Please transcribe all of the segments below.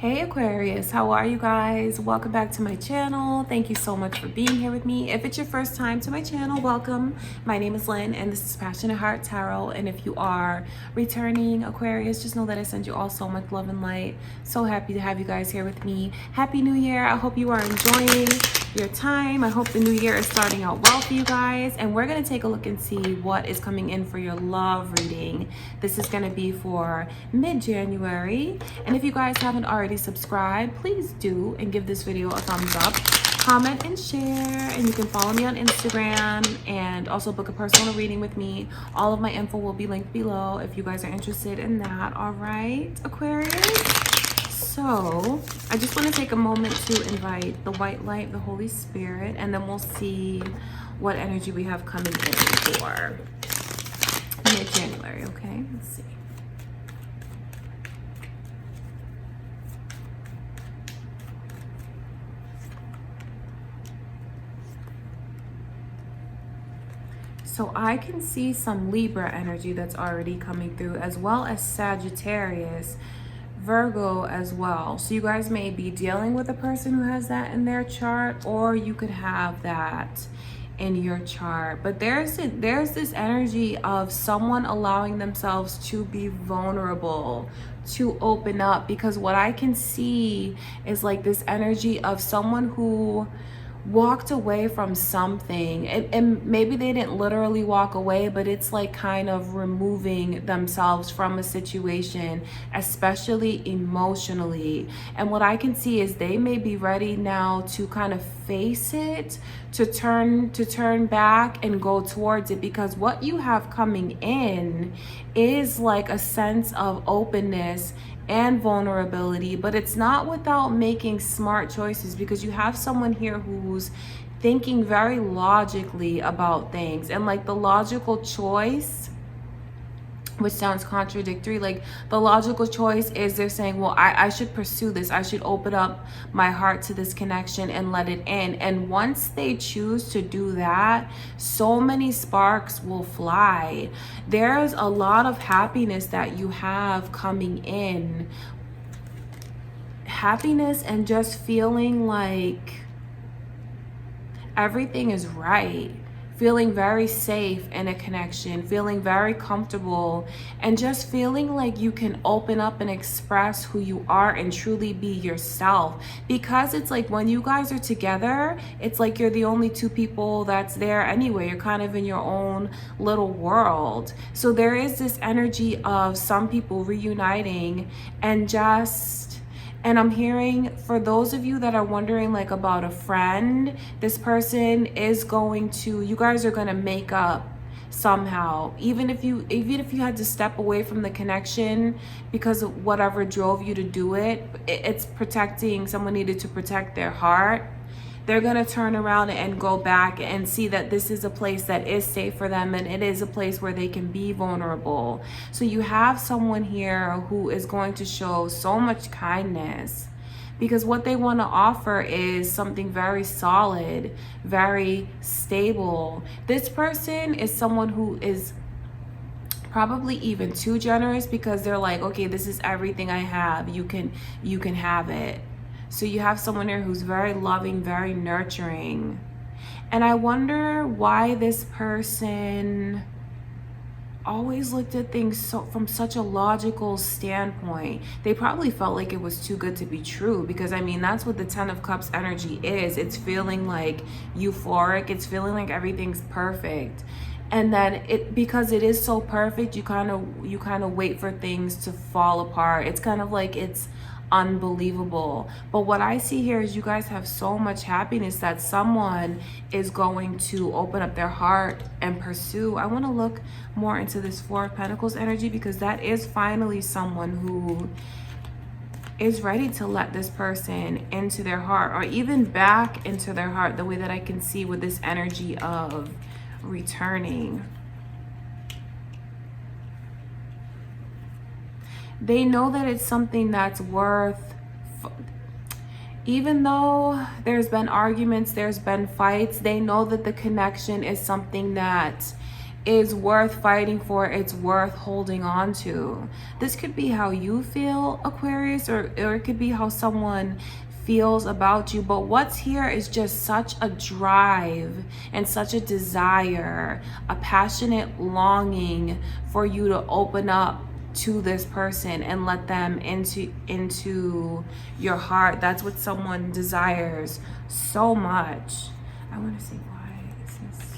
Hey Aquarius, how are you guys? Welcome back to my channel. Thank you so much for being here with me. If it's your first time to my channel, welcome. My name is Lynn and this is Passionate Heart Tarot. And if you are returning Aquarius, just know that I send you all so much love and light. So happy to have you guys here with me. Happy New Year. I hope you are enjoying your time. I hope the new year is starting out well for you guys. And we're going to take a look and see what is coming in for your love reading. This is going to be for mid-January. And if you guys haven't already subscribed, please do and give this video a thumbs up, comment and share. And you can follow me on Instagram and also book a personal reading with me. All of my info will be linked below if you guys are interested in that. All right, Aquarius. So I just want to take a moment to invite the white light, the Holy Spirit, and then we'll see what energy we have coming in for mid-January. Okay, let's see. So I can see some Libra energy that's already coming through, as well as Sagittarius, Virgo as well. So you guys may be dealing with a person who has that in their chart, or you could have that in your chart. But there's this energy of someone allowing themselves to be vulnerable, to open up, because what I can see is like this energy of someone who walked away from something, and maybe they didn't literally walk away, but it's like kind of removing themselves from a situation, especially emotionally. And what I can see is they may be ready now to kind of face it, to turn back and go towards it, because what you have coming in is like a sense of openness and vulnerability, but it's not without making smart choices, because you have someone here who's thinking very logically about things, and like the logical choice, which sounds contradictory, like the logical choice is they're saying, well, I should pursue this, I should open up my heart to this connection and let it in. And once they choose to do that, so many sparks will fly. There's a lot of happiness that you have coming in, happiness and just feeling like everything is right, feeling very safe in a connection, feeling very comfortable, and just feeling like you can open up and express who you are and truly be yourself. Because it's like when you guys are together, it's like you're the only two people that's there anyway. You're kind of in your own little world. So there is this energy of some people reuniting and I'm hearing, for those of you that are wondering like about a friend, this person is going to, you guys are going to make up somehow. Even if you had to step away from the connection because of whatever drove you to do it, it's protecting, someone needed to protect their heart. They're going to turn around and go back and see that this is a place that is safe for them, and it is a place where they can be vulnerable. So you have someone here who is going to show so much kindness, because what they want to offer is something very solid, very stable. This person is someone who is probably even too generous, because they're like, okay, this is everything I have, you can have it. So you have someone here who's very loving, very nurturing. And I wonder why this person always looked at things from such a logical standpoint. They probably felt like it was too good to be true, because I mean, that's what the 10 of Cups energy is. It's feeling like euphoric. It's feeling like everything's perfect. And then because it is so perfect, you kind of wait for things to fall apart. It's kind of like it's unbelievable. But what I see here is you guys have so much happiness that someone is going to open up their heart and pursue. I want to look more into this Four of Pentacles energy, because that is finally someone who is ready to let this person into their heart, or even back into their heart, the way that I can see with this energy of returning. They know that it's something that's worth, even though there's been arguments, there's been fights, they know that the connection is something that is worth fighting for. It's worth holding on to. This could be how you feel, Aquarius, or it could be how someone feels about you. But what's here is just such a drive and such a desire, a passionate longing for you to open up to this person and let them into your heart. That's what someone desires so much. I want to see why is this.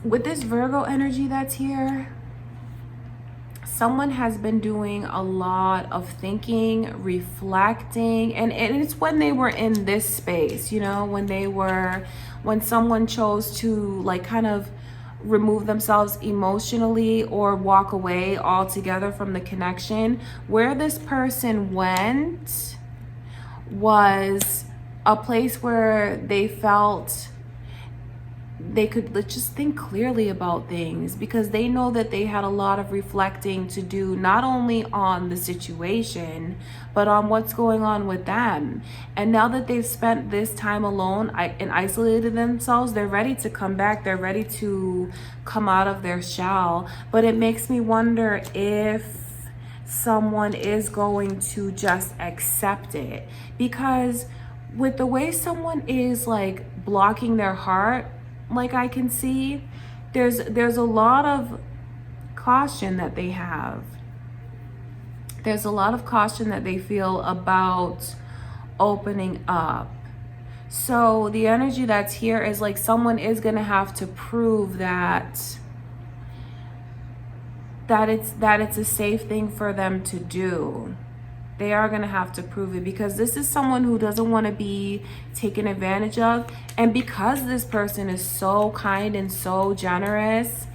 With this Virgo energy that's here, someone has been doing a lot of thinking, reflecting, and it's when they were in this space, you know, when someone chose to like kind of remove themselves emotionally or walk away altogether from the connection. Where this person went was a place where they felt they could just think clearly about things, because they know that they had a lot of reflecting to do, not only on the situation, but on what's going on with them. And now that they've spent this time alone and isolated themselves, they're ready to come back. They're ready to come out of their shell. But it makes me wonder if someone is going to just accept it, because with the way someone is like blocking their heart, like I can see, there's a lot of caution that they have. There's a lot of caution that they feel about opening up. So the energy that's here is like someone is going to have to prove that it's a safe thing for them to do. They are going to have to prove it, because this is someone who doesn't want to be taken advantage of. And because this person is so kind and so generous,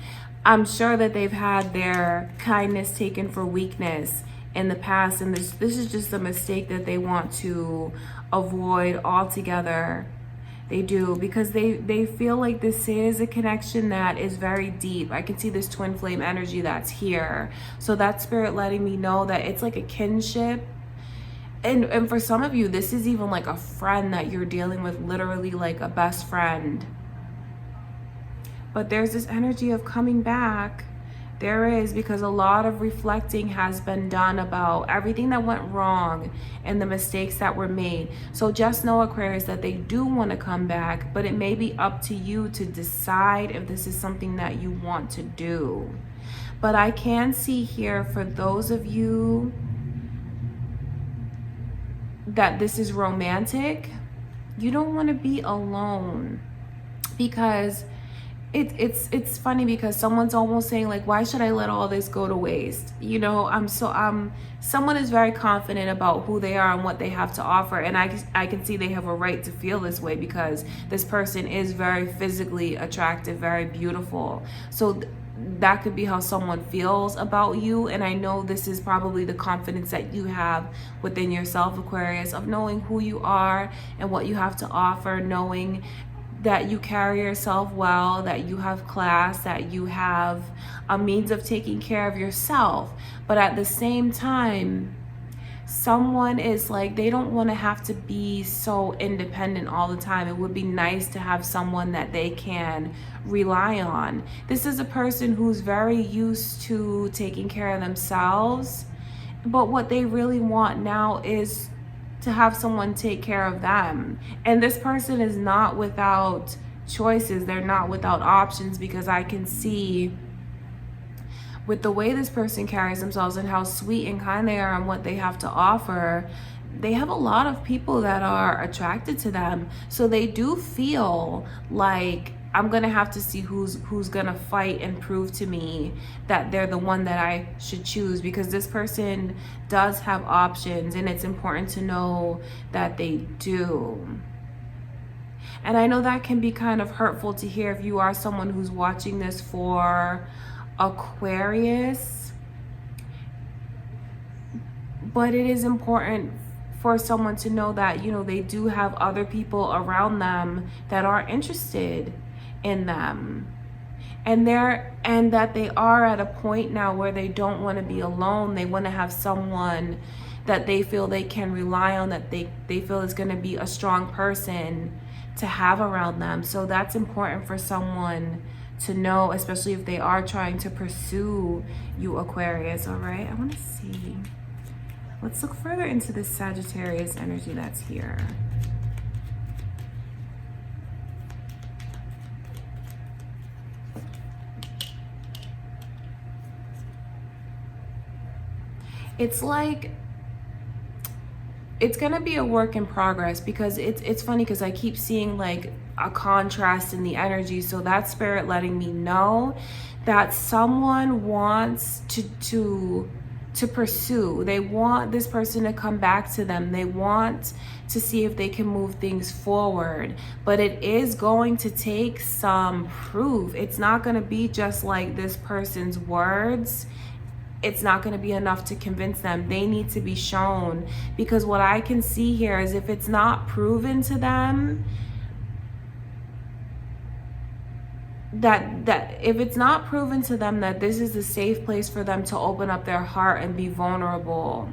I'm sure that they've had their kindness taken for weakness in the past. And this is just a mistake that they want to avoid altogether. They do, because they feel like this is a connection that is very deep. I can see this twin flame energy that's here. So that's spirit letting me know that it's like a kinship. And for some of you, this is even like a friend that you're dealing with, literally like a best friend. But there's this energy of coming back. There is, because a lot of reflecting has been done about everything that went wrong and the mistakes that were made. So just know, Aquarius, that they do want to come back, but it may be up to you to decide if this is something that you want to do. But I can see here, for those of you that this is romantic, you don't want to be alone, because it's funny, because someone's almost saying like, why should I let all this go to waste? You know, someone is very confident about who they are and what they have to offer, and I can see they have a right to feel this way, because this person is very physically attractive, very beautiful. So that could be how someone feels about you. And I know this is probably the confidence that you have within yourself, Aquarius, of knowing who you are and what you have to offer, knowing that you carry yourself well, that you have class, that you have a means of taking care of yourself. But at the same time, someone is like, they don't want to have to be so independent all the time. It would be nice to have someone that they can rely on. This is a person who's very used to taking care of themselves, but what they really want now is to have someone take care of them. And this person is not without choices. They're not without options, because I can see with the way this person carries themselves and how sweet and kind they are and what they have to offer, they have a lot of people that are attracted to them. So they do feel like, I'm gonna have to see who's gonna fight and prove to me that they're the one that I should choose, because this person does have options, and it's important to know that they do. And I know that can be kind of hurtful to hear if you are someone who's watching this for Aquarius, but it is important for someone to know that, you know, they do have other people around them that are interested in them. and that they are at a point now where they don't want to be alone. They want to have someone that they feel they can rely on, that they feel is going to be a strong person to have around them. So that's important for someone to know, especially if they are trying to pursue you, Aquarius. All right, I want to see. Let's look further into this Sagittarius energy that's here. It's like it's gonna be a work in progress, because it's funny because I keep seeing like a contrast in the energy. So that's spirit letting me know that someone wants to pursue. They want this person to come back to them. They want to see if they can move things forward, but it is going to take some proof. It's not going to be just like this person's words. It's not going to be enough to convince them. They need to be shown, because what I can see here is if it's not proven to them, that if it's not proven to them that this is a safe place for them to open up their heart and be vulnerable,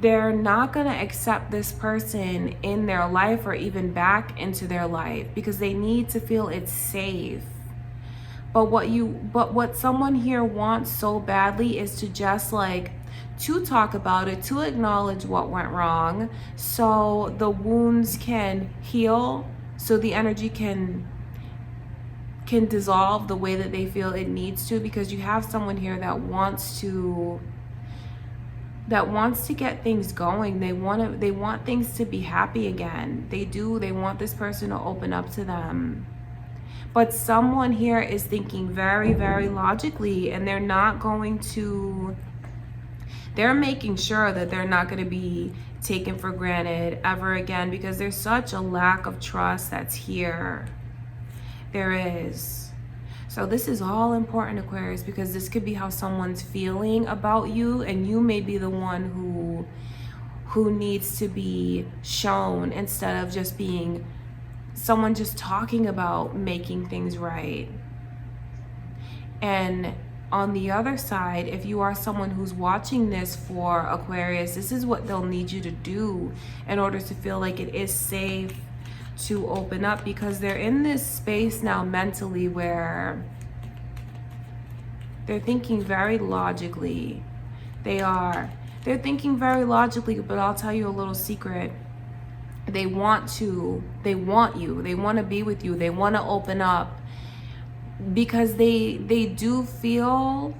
they're not going to accept this person in their life or even back into their life, because they need to feel it's safe. But what someone here wants so badly is to just like to talk about it, to acknowledge what went wrong, so the wounds can heal, so the energy can dissolve the way that they feel it needs to, because you have someone here that wants to get things going. They want things to be happy again. They want this person to open up to them. But someone here is thinking very, very logically, and they're making sure that they're not going to be taken for granted ever again, because there's such a lack of trust that's here. There is. So this is all important, Aquarius, because this could be how someone's feeling about you, and you may be the one who needs to be shown, instead of just being someone just talking about making things right. And on the other side, if you are someone who's watching this for Aquarius, this is what they'll need you to do in order to feel like it is safe to open up, because they're in this space now mentally where they're thinking very logically. They're thinking very logically, but I'll tell you a little secret. They want you, they want to be with you, they want to open up, because they do feel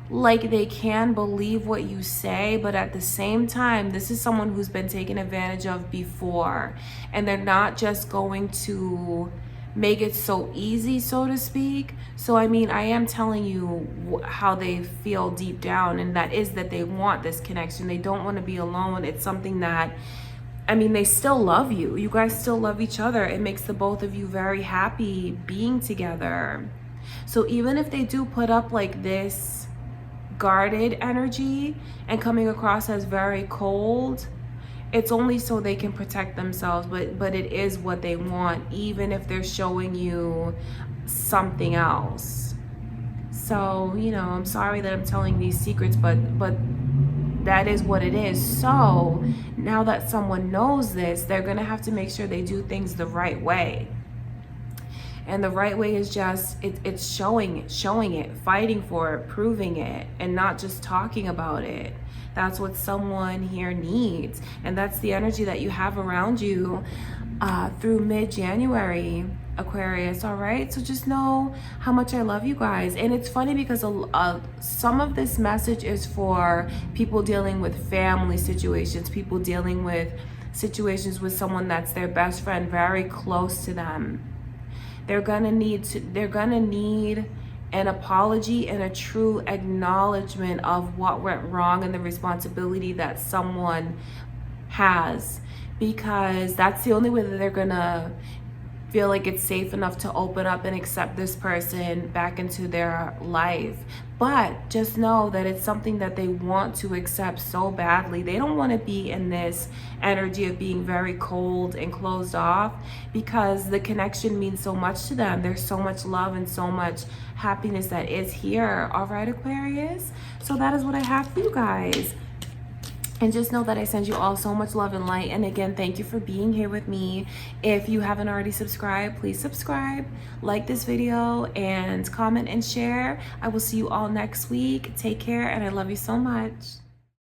like they can believe what you say, but at the same time, this is someone who's been taken advantage of before, and they're not just going to make it so easy, so to speak. So I mean, I am telling you how they feel deep down, and that is that they want this connection. They don't want to be alone. It's something that, I mean, they still love you. You guys still love each other. It makes the both of you very happy being together. So even if they do put up like this guarded energy and coming across as very cold, it's only so they can protect themselves, but it is what they want, even if they're showing you something else. So, you know, I'm sorry that I'm telling these secrets, but that is what it is. So now that someone knows this, they're gonna have to make sure they do things the right way. And the right way is just, it's showing it, fighting for it, proving it, and not just talking about it. That's what someone here needs. And that's the energy that you have around you through mid-January, Aquarius. All right, so just know how much I love you guys. And it's funny because some of this message is for people dealing with family situations, people dealing with situations with someone that's their best friend, very close to them. They're gonna need an apology and a true acknowledgement of what went wrong and the responsibility that someone has, because that's the only way that they're gonna feel like it's safe enough to open up and accept this person back into their life. But just know that it's something that they want to accept so badly. They don't want to be in this energy of being very cold and closed off, because the connection means so much to them. There's so much love and so much happiness that is here. All right, Aquarius? So that is what I have for you guys. And just know that I send you all so much love and light. And again, thank you for being here with me. If you haven't already subscribed, please subscribe, like this video, and comment and share. I will see you all next week. Take care, and I love you so much.